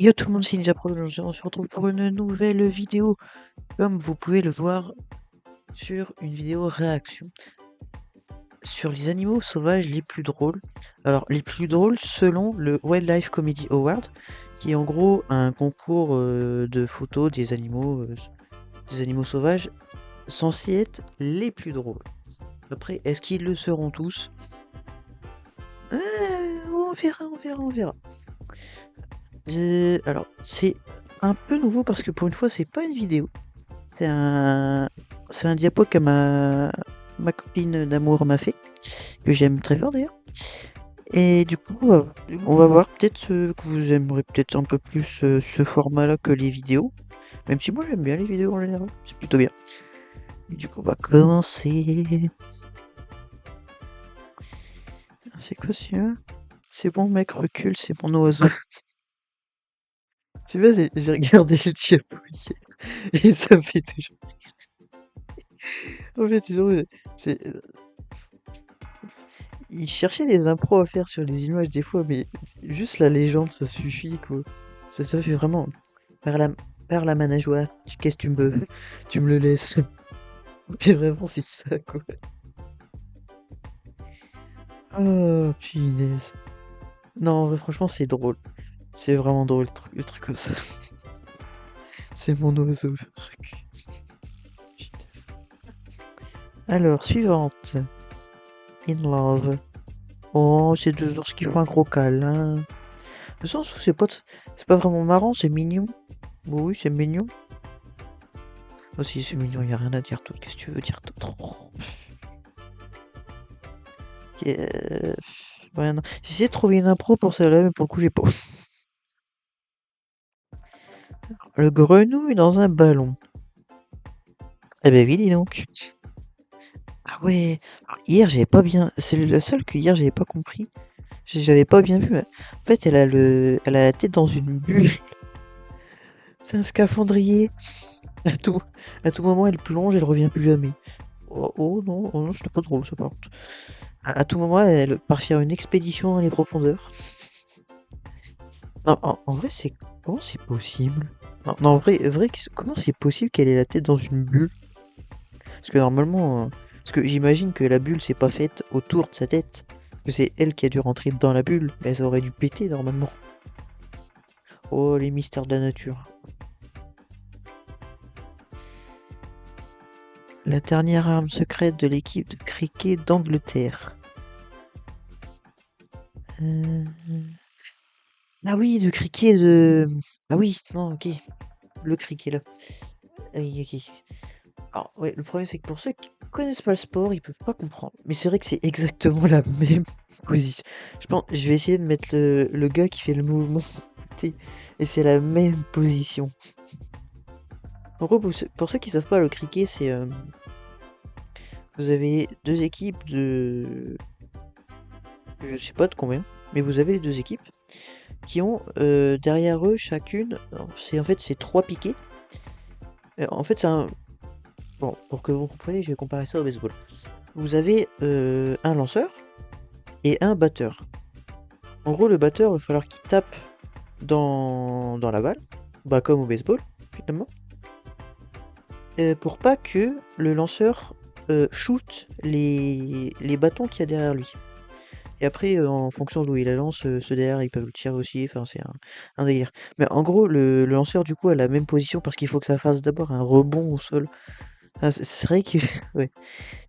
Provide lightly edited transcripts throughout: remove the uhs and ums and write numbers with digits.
Yo tout le monde, c'est Ninja Pro, aujourd'hui on se retrouve pour une nouvelle vidéo. Comme vous pouvez le voir sur une vidéo réaction sur les animaux sauvages les plus drôles. Alors les plus drôles selon le Wildlife Comedy Award, qui est en gros un concours de photos des animaux sauvages censés être les plus drôles. Après, est-ce qu'ils le seront tous? On verra, on verra, on verra. Alors, c'est un peu nouveau parce que pour une fois, c'est pas une vidéo. C'est un, c'est un diapo que ma copine d'amour m'a fait, que j'aime très fort d'ailleurs. Et du coup, on va voir peut-être que vous aimerez peut-être un peu plus ce format-là que les vidéos. Même si moi j'aime bien les vidéos en général, c'est plutôt bien. Et du coup, on va commencer. C'est quoi celui-là? C'est bon, mec, recule, c'est mon oiseau. C'est pas, j'ai regardé le diapo hier et ça me fait toujours. En fait, c'est, il cherchait des impros à faire sur les images des fois, mais juste la légende, ça suffit, quoi. Ça fait vraiment. Par la, par la manageoire, qu'est-ce que tu me veux? Tu me le laisses. Mais vraiment, c'est ça, quoi. Oh, punaise. Non, en vrai, franchement, c'est drôle. C'est vraiment drôle, le truc comme ça. C'est mon oiseau. Punaise. Alors, suivante. In love. Oh, c'est deux ours qui font un gros câlin. Le sens où c'est pas vraiment marrant, c'est mignon. Bon, oui, c'est mignon. Oh, si, c'est mignon, y a rien à dire d'autre. Qu'est-ce que tu veux dire d'autre? Ok, ouais, non. J'ai essayé de trouver une impro pour celle-là, mais pour le coup, j'ai pas. Le grenouille dans un ballon. Eh ben oui, dis donc. Ah ouais. Alors, hier, j'avais pas bien. C'est le seul que hier, j'avais pas compris. J'avais pas bien vu. Mais en fait, elle a la tête dans une bulle. C'est un scaphandrier. À tout, à tout moment, elle plonge, elle revient plus jamais. Oh, oh non, c'était pas drôle, ça, par contre. À tout moment, elle part faire une expédition dans les profondeurs. Non, en vrai, c'est comment c'est possible? Non, non, en vrai, comment c'est possible qu'elle ait la tête dans une bulle? Parce que normalement, parce que j'imagine que la bulle s'est pas faite autour de sa tête, que c'est elle qui a dû rentrer dans la bulle, mais ça aurait dû péter normalement. Oh, les mystères de la nature. La dernière arme secrète de l'équipe de cricket d'Angleterre. Euh, Ah oui, de cricket de. Ah oui, non, ok. Le cricket là. Ah oui, ok. Alors, ouais, le problème c'est que pour ceux qui connaissent pas le sport, ils peuvent pas comprendre. Mais c'est vrai que c'est exactement la même position. Je vais essayer de mettre le gars qui fait le mouvement. Tu sais, et c'est la même position. En gros, pour ceux qui savent pas, le cricket, c'est. Vous avez deux équipes de. Je sais pas de combien, mais vous avez deux équipes qui ont derrière eux chacune. C'est en fait c'est trois piquets. En fait, c'est un. Bon, pour que vous compreniez, je vais comparer ça au baseball. Vous avez un lanceur et un batteur. En gros, le batteur, il va falloir qu'il tape dans la balle, bah comme au baseball, finalement, pour pas que le lanceur shoot les bâtons qu'il y a derrière lui. Et après, en fonction d'où il la lance, ceux derrière, ils peuvent le tirer aussi, enfin c'est un délire. Mais en gros, le lanceur, du coup, a la même position parce qu'il faut que ça fasse d'abord un rebond au sol. Ah, c'est vrai que, ouais,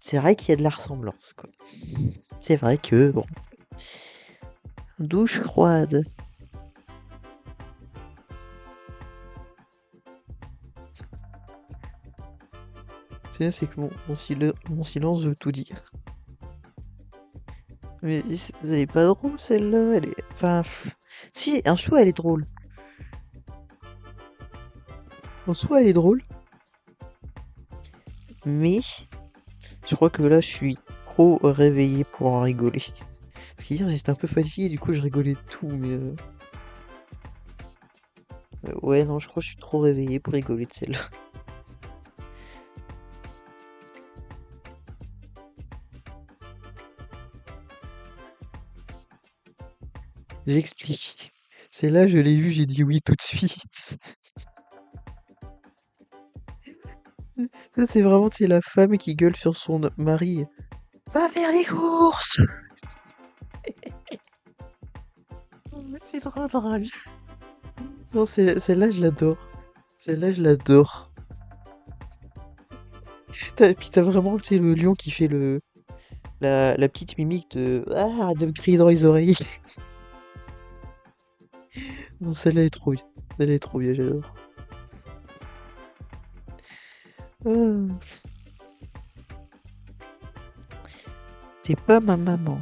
c'est vrai qu'il y a de la ressemblance, quoi. C'est vrai que, bon, douche froide. C'est que mon silence veut tout dire. Mais elle est pas drôle celle-là, elle est. Enfin. Si, en soi elle est drôle. En soi elle est drôle. Mais je crois que là je suis trop réveillé pour en rigoler. Parce qu'hier j'étais un peu fatigué, du coup je rigolais de tout, mais ouais, non, je crois que je suis trop réveillé pour rigoler de celle-là. J'explique. C'est là, je l'ai vu, j'ai dit oui tout de suite. Ça, c'est vraiment, tu sais, la femme qui gueule sur son mari. Va faire les courses! C'est trop drôle. Non, celle-là, je l'adore. Celle-là, je l'adore. Puis t'as vraiment, tu sais, le lion qui fait la petite mimique de ah, arrête de me crier dans les oreilles. Non, celle-là est trop bien. Celle-là est trop bien, j'adore. Ah, t'es pas ma maman.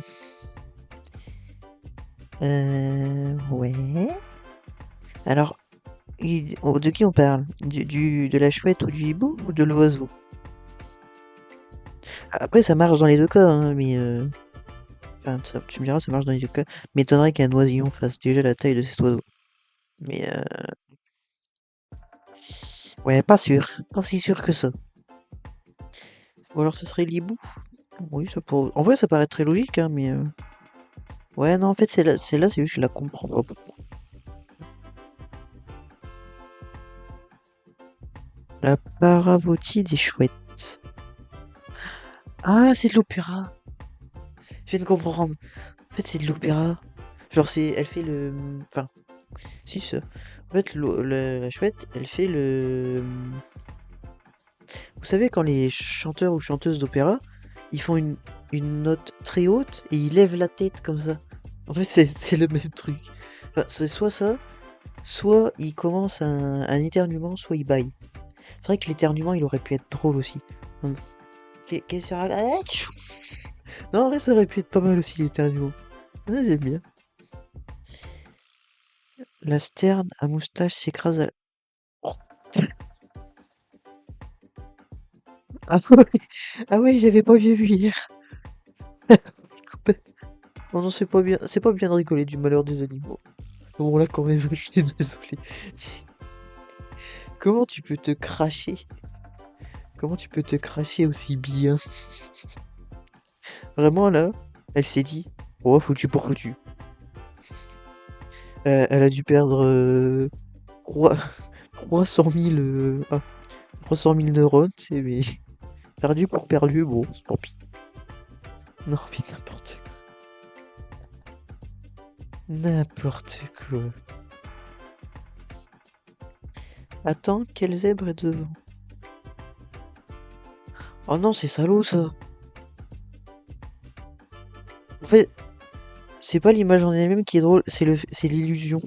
Ouais. Alors, de qui on parle? De la chouette ou du hibou ou de l'oiseau? Après, ça marche dans les deux cas, hein, mais enfin, tu me diras, ça marche dans les deux cas. M'étonnerait qu'un oisillon fasse déjà la taille de cet oiseau. Mais ouais, pas sûr. Pas si sûr que ça. Ou alors ce serait l'hibou? Oui, ça pourrait. En vrai, ça paraît très logique, hein, mais ouais, non, en fait, c'est juste que je la comprends pas beaucoup. La Paravoti des chouettes. Ah, c'est de l'opéra. Je viens de comprendre. En fait, c'est de l'opéra. Genre, elle fait le, enfin, si ça. En fait, la chouette, elle fait le. Vous savez, quand les chanteurs ou chanteuses d'opéra, ils font une note très haute et ils lèvent la tête comme ça. En fait, c'est le même truc. Enfin, c'est soit ça, soit il commence un éternuement, soit il baille. C'est vrai que l'éternuement, il aurait pu être drôle aussi. Hum. Qu'est-ce que ça Non, en vrai, ça aurait pu être pas mal aussi, l'éternuement. Ouais, j'aime bien. La sterne à moustache s'écrase à... Oh. Ah ouais, ah ouais, j'avais pas bien vu hier. Oh non, c'est pas bien de rigoler du malheur des animaux. Bon là quand même, je suis désolé. Comment tu peux te cracher? Comment tu peux te cracher aussi bien? Vraiment là, elle s'est dit, oh foutu pour foutu. Elle a dû perdre 3 300 000, 300 000 neurones, c'est mais perdu pour perdu, bon, tant pis. Non mais n'importe quoi. N'importe quoi. Attends, quel zèbre est devant? Oh non, c'est salaud ça. En fait, c'est pas l'image en elle-même qui est drôle, c'est l'illusion.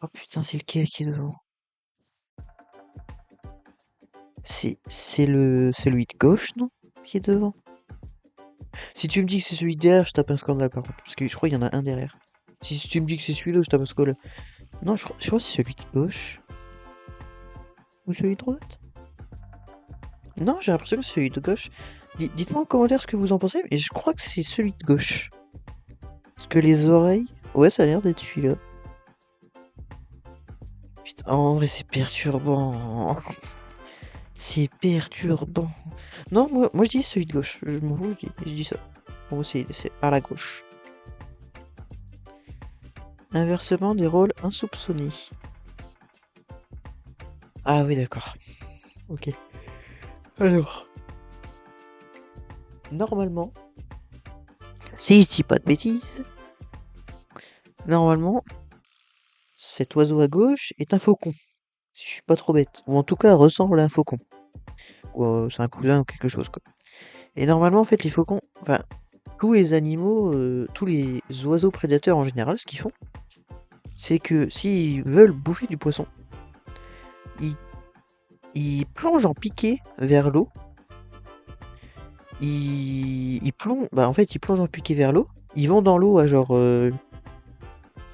Oh putain, c'est lequel qui est devant? C'est celui de gauche, non? Qui est devant? Si tu me dis que c'est celui de derrière, je tape un scandale par contre. Parce que je crois qu'il y en a un derrière. Si tu me dis que c'est celui-là, je tape un scandale. Non, je crois que c'est celui de gauche. Ou celui de droite? Non, j'ai l'impression que c'est celui de gauche. Dites-moi en commentaire ce que vous en pensez, mais je crois que c'est celui de gauche. Parce que les oreilles... Ouais, ça a l'air d'être celui-là. Putain, en vrai, c'est perturbant. C'est perturbant. Non, moi je dis celui de gauche. Je m'en fous, je dis ça. Bon, c'est à la gauche. Inversement des rôles insoupçonnés. Ah oui, d'accord. Ok. Alors, normalement, si je dis pas de bêtises, normalement, cet oiseau à gauche est un faucon. Si je suis pas trop bête. Ou en tout cas, ressemble à un faucon. Ou c'est un cousin ou quelque chose, quoi. Et normalement, en fait, les faucons, enfin, tous les animaux, tous les oiseaux prédateurs en général, ce qu'ils font, c'est que s'ils veulent bouffer du poisson, ils, ils plongent en piqué vers l'eau. Ils plongent, bah en fait, ils plongent en piqué vers l'eau. Ils vont dans l'eau à genre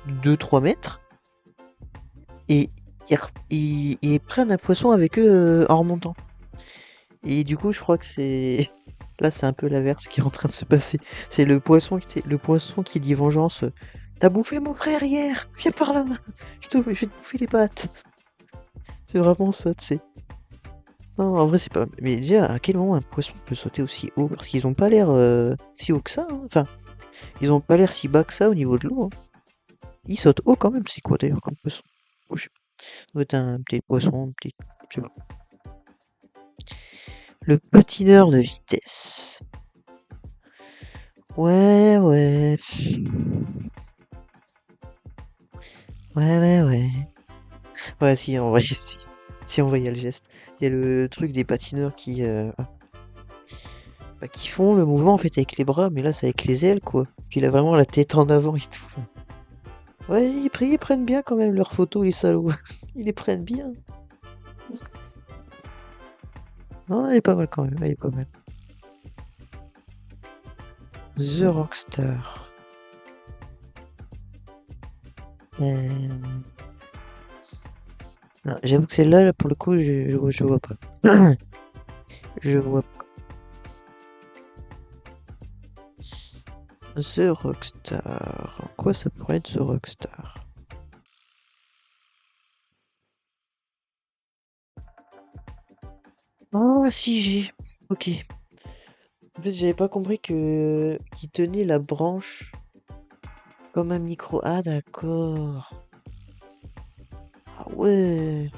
2-3 mètres et ils prennent un poisson avec eux en remontant. Et du coup, je crois que c'est là, c'est un peu l'inverse qui est en train de se passer. C'est le poisson qui dit vengeance. T'as bouffé mon frère hier, viens par là, je vais te bouffer les pattes. C'est vraiment ça, tu sais. Non, en vrai, c'est pas. Mais déjà, à quel moment un poisson peut sauter aussi haut? Parce qu'ils ont pas l'air si haut que ça, hein. Enfin, ils ont pas l'air si bas que ça au niveau de l'eau, hein. Il saute haut quand même, c'est quoi d'ailleurs comme poisson? Oh, je sais pas. Ça doit être un petit poisson, un petit. Je sais pas. Le patineur de vitesse. Ouais, ouais. Ouais, ouais, ouais. Ouais, si, en vrai, si. Si, en vrai, il y a le geste. Il y a le truc des patineurs qui font le mouvement en fait avec les bras, mais là, c'est avec les ailes, quoi. Puis il a vraiment la tête en avant et tout. Ouais, ils prennent bien quand même leurs photos, les salauds. Ils les prennent bien. Non, elle est pas mal quand même, elle est pas mal. The Rockstar. Euh, Non, j'avoue que celle-là, là, pour le coup, je vois pas. Je vois pas. The Rockstar. En quoi ça pourrait être The Rockstar? Ah, si j'ai. Ok. En fait, j'avais pas compris que qu'il tenait la branche comme un micro. Ah, d'accord. Ah ouais.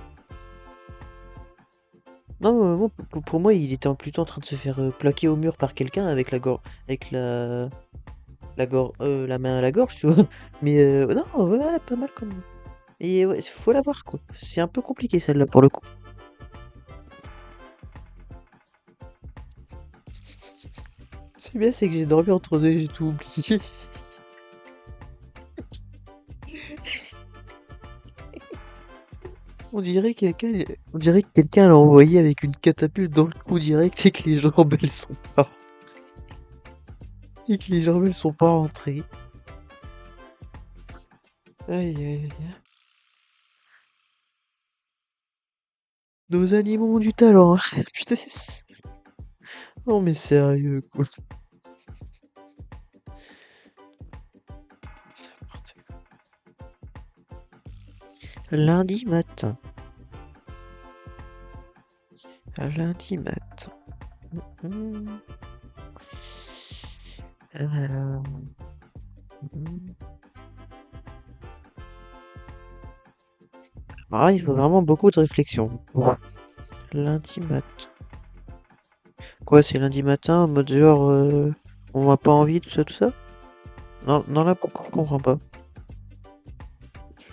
Non, moi, pour moi, il était plutôt en train de se faire plaquer au mur par quelqu'un avec avec la main à la gorge, tu vois. Mais non, ouais, pas mal quand même. Et ouais, faut la voir quoi. C'est un peu compliqué celle-là pour le coup. C'est bien, c'est que j'ai dormi entre deux, j'ai tout oublié. On dirait que quelqu'un l'a envoyé avec une catapulte dans le cou direct et que les jambes elles sont pas. Et que les jambes elles sont pas rentrées. Aïe aïe aïe. Nos animaux ont du talent, hein. Putain. Non mais sérieux quoi. N'importe quoi. Lundi matin. Lundi matin. Hmm. Euh, hmm. Alors là, il faut vraiment beaucoup de réflexion. Lundi matin. Quoi, c'est lundi matin, en mode genre, on n'a pas envie, tout ça, tout ça? Non, non, là, pourquoi je comprends pas?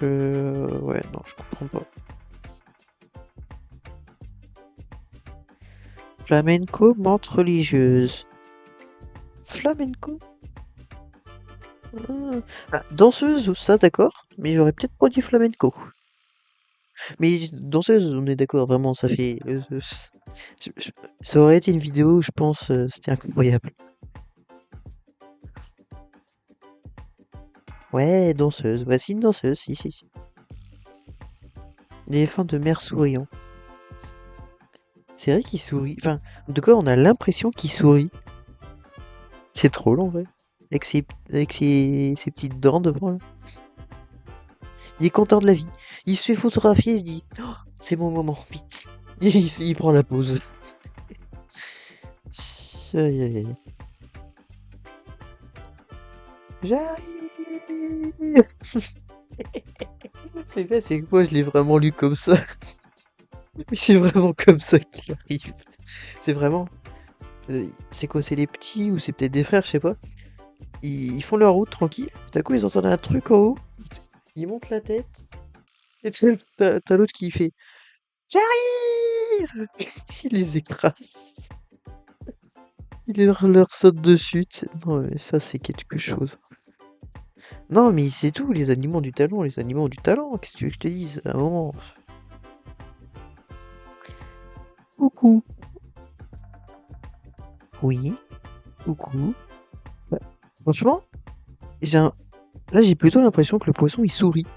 Ouais, non, je comprends pas. Flamenco, menthe religieuse. Flamenco? Ah. Ah, danseuse, ça, d'accord, mais j'aurais peut-être pas dit flamenco. Mais danseuse, on est d'accord, vraiment, ça fait. Ça aurait été une vidéo, je pense, c'était incroyable. Ouais, danseuse, bah, c'est une danseuse, si, si. L'éléphant de mer souriant. C'est vrai qu'il sourit. Enfin, en tout cas, on a l'impression qu'il sourit. C'est drôle en vrai. Avec ses petites dents devant là. Il est content de la vie. Il se fait photographier, il se dit oh, c'est mon moment, vite. Il prend la pause. Aïe aïe aïe. J'arrive. C'est vrai, c'est que moi je l'ai vraiment lu comme ça. Mais c'est vraiment comme ça qu'il arrive. C'est vraiment. C'est quoi, c'est les petits ou c'est peut-être des frères, je sais pas. Ils font leur route tranquille. D'un coup, ils entendent un truc en haut. Ils montent la tête. Et t'as l'autre qui fait j'arrive. Il les écrase. Il leur saute dessus. Non, mais ça, c'est quelque chose. Non, mais c'est tout. Les animaux ont du talent. Les animaux ont du talent. Qu'est-ce que tu veux que je te dise? À un moment. Coucou. Oui. Coucou. Bah, franchement, j'ai un... là, j'ai plutôt l'impression que le poisson, il sourit.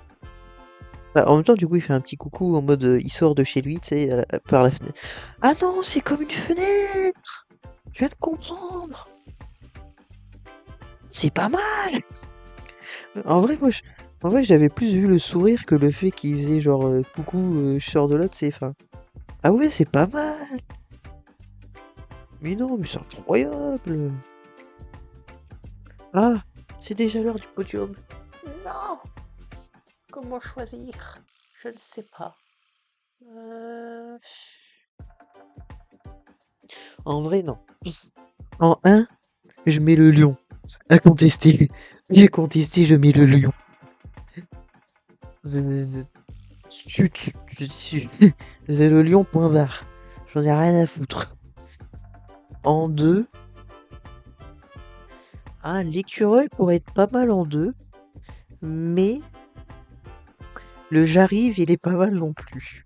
Bah, en même temps, du coup, il fait un petit coucou en mode il sort de chez lui, tu sais, par la fenêtre. Ah non, c'est comme une fenêtre! Je viens de comprendre! C'est pas mal! En vrai, en vrai, j'avais plus vu le sourire que le fait qu'il faisait genre coucou, je sors de là, tu sais, enfin. Ah ouais, c'est pas mal! Mais non, mais c'est incroyable! Ah, c'est déjà l'heure du podium. Non! Comment choisir? Je ne sais pas. En vrai, non. En 1, je mets le lion. Incontesté. Incontesté, je mets le lion. Chut, c'est le lion, point barre. J'en ai rien à foutre. En 2, ah, l'écureuil pourrait être pas mal en 2, mais le j'arrive, il est pas mal non plus.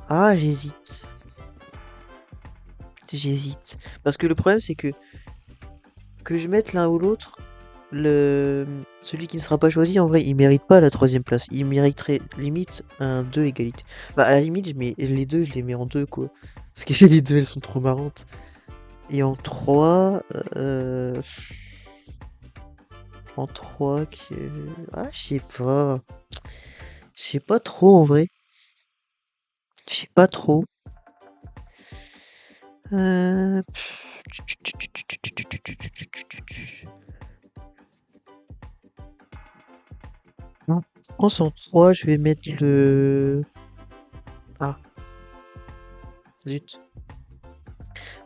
Ah, j'hésite. J'hésite. Parce que le problème, c'est que je mette l'un ou l'autre, celui qui ne sera pas choisi, en vrai, il mérite pas la 3ème place. Il mériterait limite un 2 égalité. Bah, à la limite, je mets les deux, je les mets en 2, quoi. Parce que les deux, elles sont trop marrantes. Et en 3, en 3, ah, je sais pas. Je sais pas trop, en vrai. Je sais pas trop. Euh... Je pense en 3, je vais mettre le... Ah, zut.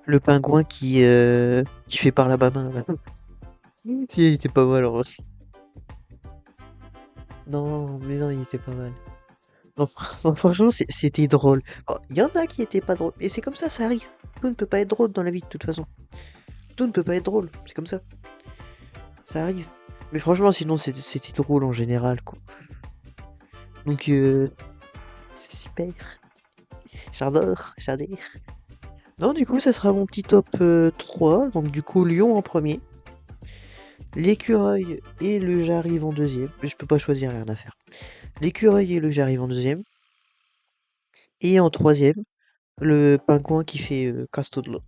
Le pingouin qui fait par la main, là. Si, il était pas mal, en vrai. Non, mais non, il était pas mal. Non, non, franchement, c'était drôle. Oh, il y en a qui étaient pas drôles. Et c'est comme ça arrive. Tout ne peut pas être drôle dans la vie, de toute façon. Tout ne peut pas être drôle, c'est comme ça. Ça arrive. Mais franchement, sinon, c'était drôle en général, quoi. Donc, c'est super. J'adore. Non, du coup, ça sera mon petit top 3. Donc, du coup, Lion en premier. L'écureuil et le j'arrive en deuxième. Mais je peux pas choisir, rien à faire. L'écureuil et le j'arrive en deuxième. Et en troisième, le pingouin qui fait casse-tout de l'eau.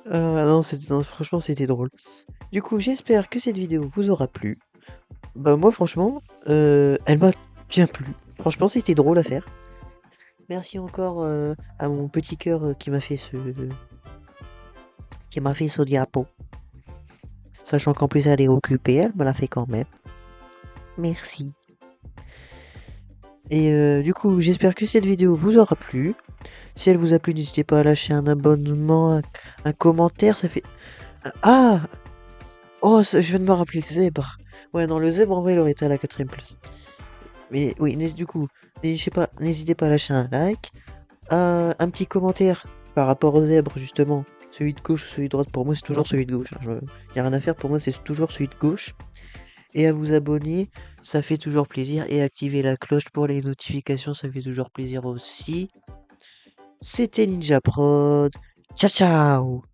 Non, non, franchement, c'était drôle. Du coup, j'espère que cette vidéo vous aura plu. Bah, moi, franchement, elle m'a bien plu. Franchement, c'était drôle à faire. Merci encore à mon petit cœur qui m'a fait ce diapo. Sachant qu'en plus elle est occupée, elle me l'a fait quand même. Merci. Et du coup, j'espère que cette vidéo vous aura plu. Si elle vous a plu, n'hésitez pas à lâcher un abonnement, un commentaire, ça fait... Ah! Oh, je viens de me rappeler le zèbre. Ouais, non, le zèbre, en vrai, il aurait été à la 4ème place. Mais oui, du coup, n'hésitez pas à lâcher un like, un petit commentaire par rapport au zèbre, justement. Celui de gauche ou celui de droite, pour moi, c'est toujours celui de gauche. Y a rien à faire, pour moi, c'est toujours celui de gauche. Et à vous abonner, ça fait toujours plaisir. Et activer la cloche pour les notifications, ça fait toujours plaisir aussi. C'était Ninja Prod. Ciao, ciao!